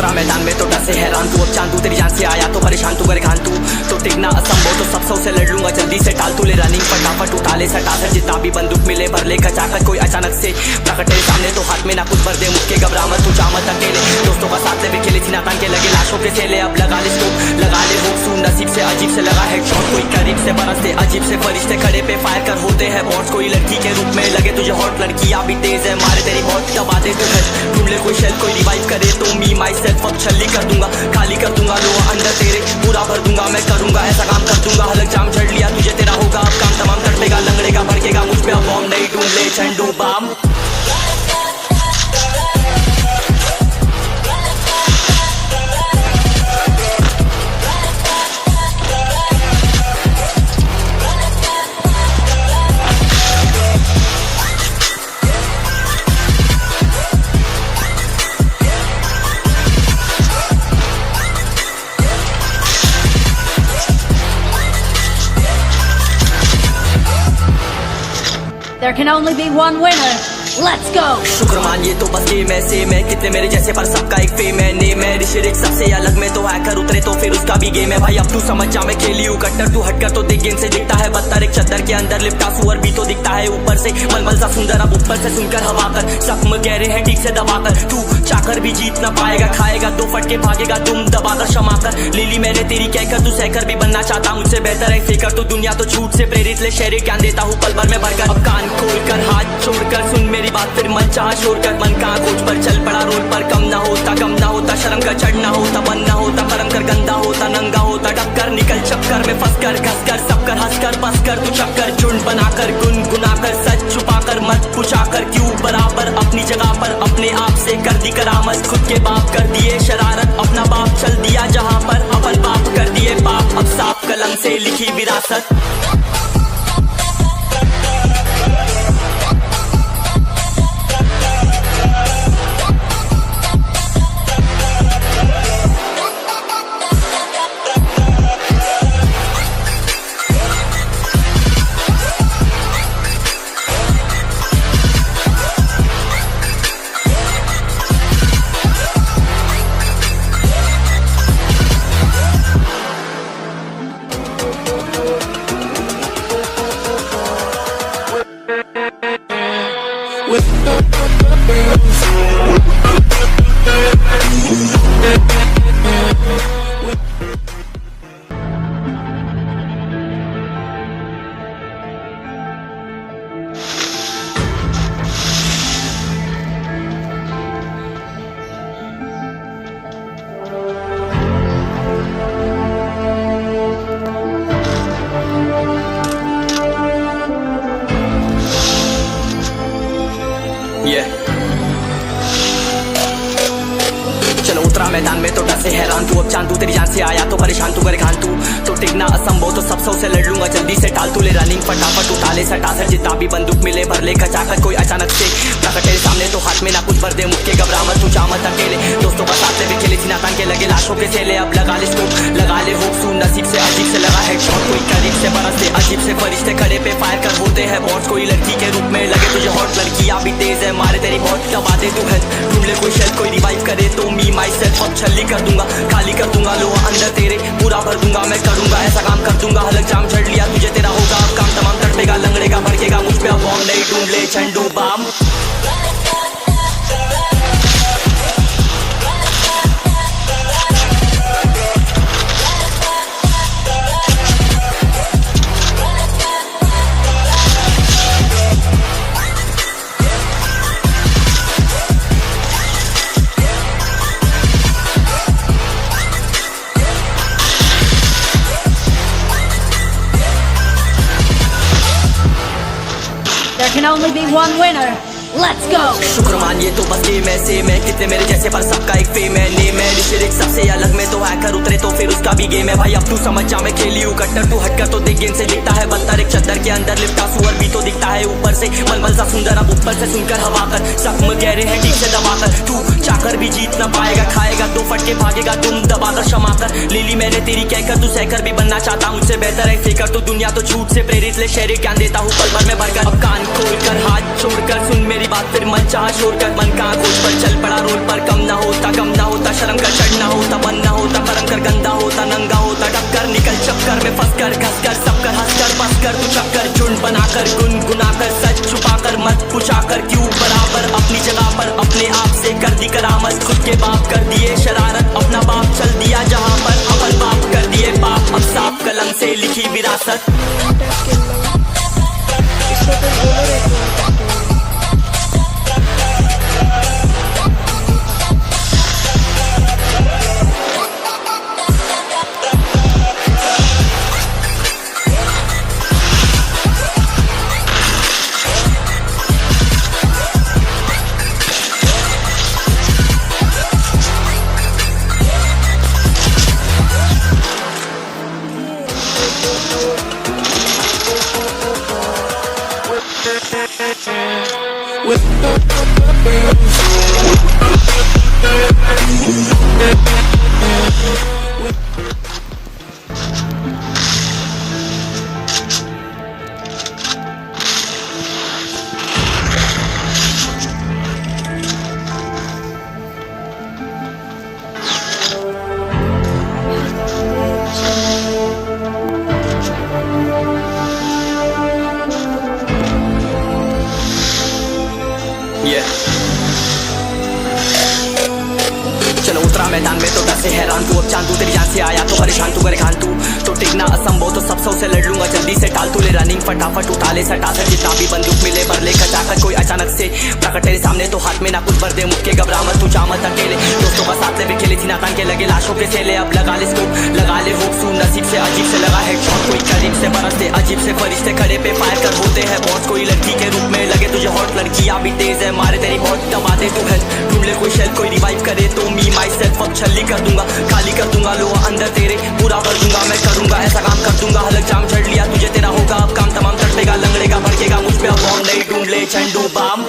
उतरा मैदान में तो डर से हैरान तू, अब चांदू तेरी जान से आया तो परेशान तू, करे घान तू तो टिकना असंभव, तो सब सौ से लड़ लूंगा जल्दी से टाल तू, ले रनिंग फटाफट उठा ले सटा कर, जितना भी बंदूक मिले भर ले खचाकर, कोई अचानक से प्रकट तेरे सामने तो हाथ में ना कुछ भर दे मुझके, घबरा मत तू जा मत अकेले, दोस्तों का साथ ले भी खेले सीना तान के लगे लाशों के सेले, अब लगा ले स्टोप लगा ले होप सुन नसीब से अजीब से लगा हेडशॉट, कोई करीब से बरसते अजीब से फरिश्ते खड़े पे फायर कर होते हैं बॉट्स, कोई लड़की के रूप में लगे तुझे हॉट, लड़कियां भी तेज है मारे तेरी बहुत दबा दे तू हेड, ढूंढ ले कोई शेल कोई रिवाइव करे तो मी माई सेल्फ अब छल्ली कर दूंगा, खाली कर दूंगा लो अंदर तेरे पूरा भर दूंगा, मैं करूंगा ऐसा काम कर दूंगा, हलक जाम झड़ लिया तुझे तेरा होगा अब काम तमाम, तड़पेगा लंगड़ेगा भड़केगा मुझ पे अब बॉम्ब नहीं ढूंढ ले झंडू balm. There can only be one winner. Let's go. शुक्र मानिए तो बस गेम ऐसे मैं कितने मेरे जैसे पर सबका एक फेम है नेम है, ऋषिरिक सबसे अलग में तो हैकर उतरे तो फिर उसका भी गेम है भाई, अब तू समझ जा मैं खेली हूँ कट्टर, तू हटकर तो देख गेम से दिखता है बदतर, एक चद्दर के अंदर लिपटा सुअर भी तो दिखता है ऊपर से मलमल सा सुंदर, अब ऊपर से सुनकर हवा कर जख्म गहरे हैं ठीक से दबाकर, तू चाकर भी जीत ना पाएगा, खाएगा दो फटके भागेगा तुम दबाकर क्षमा कर, लीली मैंने तेरी कहकर तू सहकर भी बनना चाहता मुझसे बेहतर है फेकर, तो दुनिया तो झूठ से प्रेरित ले शहरी ज्ञान देता हूँ पल भर में भरकर, अब कान खोलकर हाथ छोड़कर सुन मेरी बात फिर मन चाह छोड़ कर, मन कहाँ खोज पर चल पड़ा रोड पर, कम ना होता शर्म का चढ़ना होता बन ना होता करम कर, गंदा होता नंगा होता टक्कर, निकल चक्कर में फंस कर घस कर सब कर हंस कर बस कर, तू चक्कर झुंड बनाकर गुनगुनाकर सच छुपाकर मत पूछाकर क्यों बराबर, अपनी जगह पर अपने आप से कर दी करामत, खुद के बाप कर दिए शरारत, अपना बाप चल दिया जहाँ पर अपन बाप कर दिए पाप, अब साफ कलम से लिखी विरासत। चलो उतरा मैदान में तो डर से हैरान तू, अब चांदू तेरी जान से आया तो परेशान तू, करे घान तू तो टिकना असंभव, तो सब सौ से लड़ लूंगा जल्दी से टाल तू, ले रनिंग फटाफट उठा ले सटा कर, जितना भी बंदूक मिले भर ले खचाकर, कोई अचानक से प्रकट तेरे सामने तो हाथ में ना कुछ भर दे मुझके, घबरा मत तू जा मत अकेले, दोस्तों का साथ ले भी खेले सीना तान के लगे लाशों के सेले, अब लगा ले स्टोप लगा ले होप सुन नसीब से अजीब से लगा हेडशॉट, कोई करीब से बरसते अजीब से फरिश्ते खड़े पे फायर कर होते हैं बॉट्स, कोई लड़की के रूप में लगे तुझे हॉट, लड़कियां भी तेज है मारे तेरी बहुत दबा दे तू हेड, ढूंढ ले कोई शेल कोई रिवाइव करे तो मी माई सेल्फ अब छल्ली कर दूंगा, खाली कर दूंगा लो अंदर तेरे पूरा भर दूंगा, मैं करूंगा ऐसा काम कर दूंगा, हलक जाम झड़ लिया तुझे तेरा होगा अब काम तमाम, तड़पेगा लंगड़ेगा भड़केगा मुझ पे अब बॉम्ब नहीं ढूंढ ले झंडू balm. There can only be one winner. Let's go. शुक्र मानिए तो बस गेम ऐसे मैं कितने मेरे जैसे पर सबका एक फेम है नेम है, ऋषिरिक सबसे अलग में तो हैकर उतरे तो फिर उसका भी गेम है भाई, अब तू समझ जा मैं खेली हूँ कट्टर, तू हटकर तो देख गेम से दिखता है बदतर, एक चद्दर के अंदर लिपटा सुअर भी तो दिखता है ऊपर से मलमल सा सुंदर, अब ऊपर से सुनकर हवा कर जख्म गहरे हैं ठीक से दबाकर, तू चाकर भी जीत ना पाएगा, खाएगा दो फटके भागेगा तुम दबाकर क्षमा कर, लीली मैंने तेरी कहकर तू सहकर भी बनना चाहता मुझसे बेहतर है फेकर, तो दुनिया तो झूठ से प्रेरित ले शहरी ज्ञान देता हूँ पल भर में भरकर, अब कान खोलकर हाथ छोड़कर सुन मेरी मेरी बात फिर मन चाहा शोर कर मन का खोज पर चल पड़ा रोड पर कम ना होता शर्म कर चढ़ना होता मन ना होता करम कर गंदा होता नंगा होता टक्कर निकल चक्कर में फंस कर घस कर सब कर हंस कर बस कर तू चक्कर झुंड बनाकर गुनगुनाकर सच छुपाकर मत पूछाकर क्यों बराबर अपनी जगह पर अपने आप से कर दी करामत खुद के बाप कर दिए शरारत अपना बाप चल दिया जहाँ पर अपन बाप कर दिए बाप अब साफ कलम से लिखी विरासत चलो उतरा मैदान में तो डर से हैरान तू अब चांद तू तेरी जान से आया तो परेशान तू करे खान तू तो टिकना असंभव तो सब से लड़ लूंगा जल्दी से टाल तू ले रनिंग फटाफट उठा ले सटा से जितना भी बंदूक मिले भर ले कचाकर कोई अचानक से प्रकट तेरे सामने तो हाथ में ना कुछ भर दे मुक्के घबरा मत तू जा मत अकेले दोस्तों का साथ ले भी खेले थी नातान के लगे लाशों के सेले अब लगा ले स्कोप लगा ले होप सू नसीब से अजीब से लगा है शॉट कोई करीब से बरसते अजीब से फरिश्ते खड़े पे फायर कर होते हैं बहुत कोई लड़की के रूप में लगे तुझे हॉट लड़कियां भी तेज है मारे तेरी बहुत दबा दे तू हेल्थ ढूंढ ले कोई शेल कोई रिवाइव करे तो मी माई सेल्फ अब छल्ली कर दूंगा खाली कर दूंगा लोहा अंदर तेरे पूरा भर दूंगा मैं करूंगा ऐसा काम कर दूंगा हलक जाम चढ़ लिया तुझे तेरा होगा अब काम तमाम तड़पेगा लंगड़ेगा भड़केगा मुझ पे अब बॉम्ब नहीं ढूंढ ले झंडू balm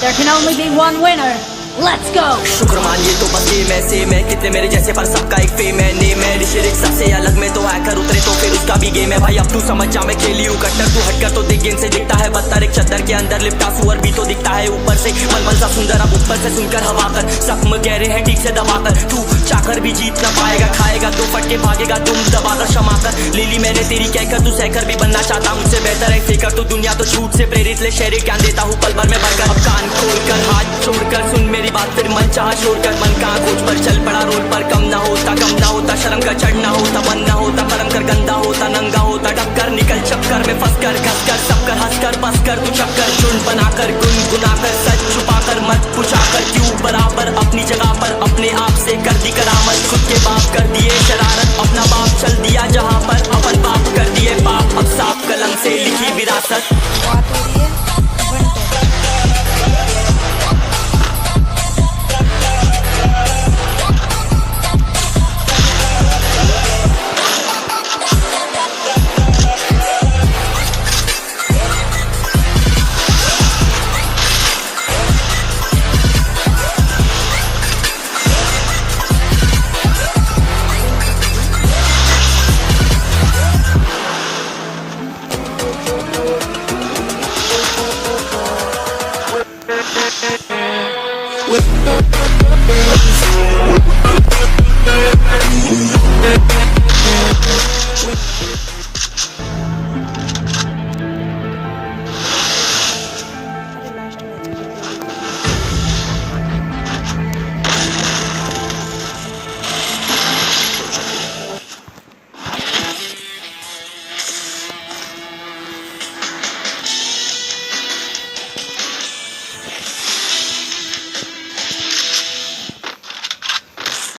There can only be one winner. Let's go. शुक्र मानिए तो बस ये मैं से मैं कितने मेरे जैसे पर सबका एक फेम है नेम है लिरिक सबसे अलग में तो हैकर उतरे तो फिर उसका भी गेम है भाई अब तू समझ जा मैं खेली हूँ कट्टर तू हटकर तो देख गेम से दिखता है बदतर एक चद्दर के अंदर लिपटा सुअर भी तो दिखता है ऊपर से मलमल सा सुंदर अब ऊपर से सुनकर हवा कर जख्म गहरे हैं ठीक से दबाकर तू चाकर भी जीत ना पाएगा खाएगा तो फटके भागेगा तुम दबाकर क्षमा कर ले ली मैंने तेरी कहकर तू सहकर भी बनना चाहता मुझसे बेहतर है फेकर तो दुनिया तो झूठ से प्रेरित ले शेरे ज्ञान देता हूँ पल भर में भरकर अब कान खोलकर हाथ छोड़कर सुन मेरी बात फिर मन चाहा शोर कर मन का खोज पर चल पड़ा रोड पर कम ना होता शर्म कर चढ़ना होता मन ना होता करम कर गंदा होता नंगा होता टक्कर निकल चक्कर में फंस कर घस कर सब कर हंस कर बस कर तू चक्कर झुंड बनाकर गुनगुनाकर सच छुपाकर मत पूछाकर क्यों बराबर अपनी जगह पर अपने आप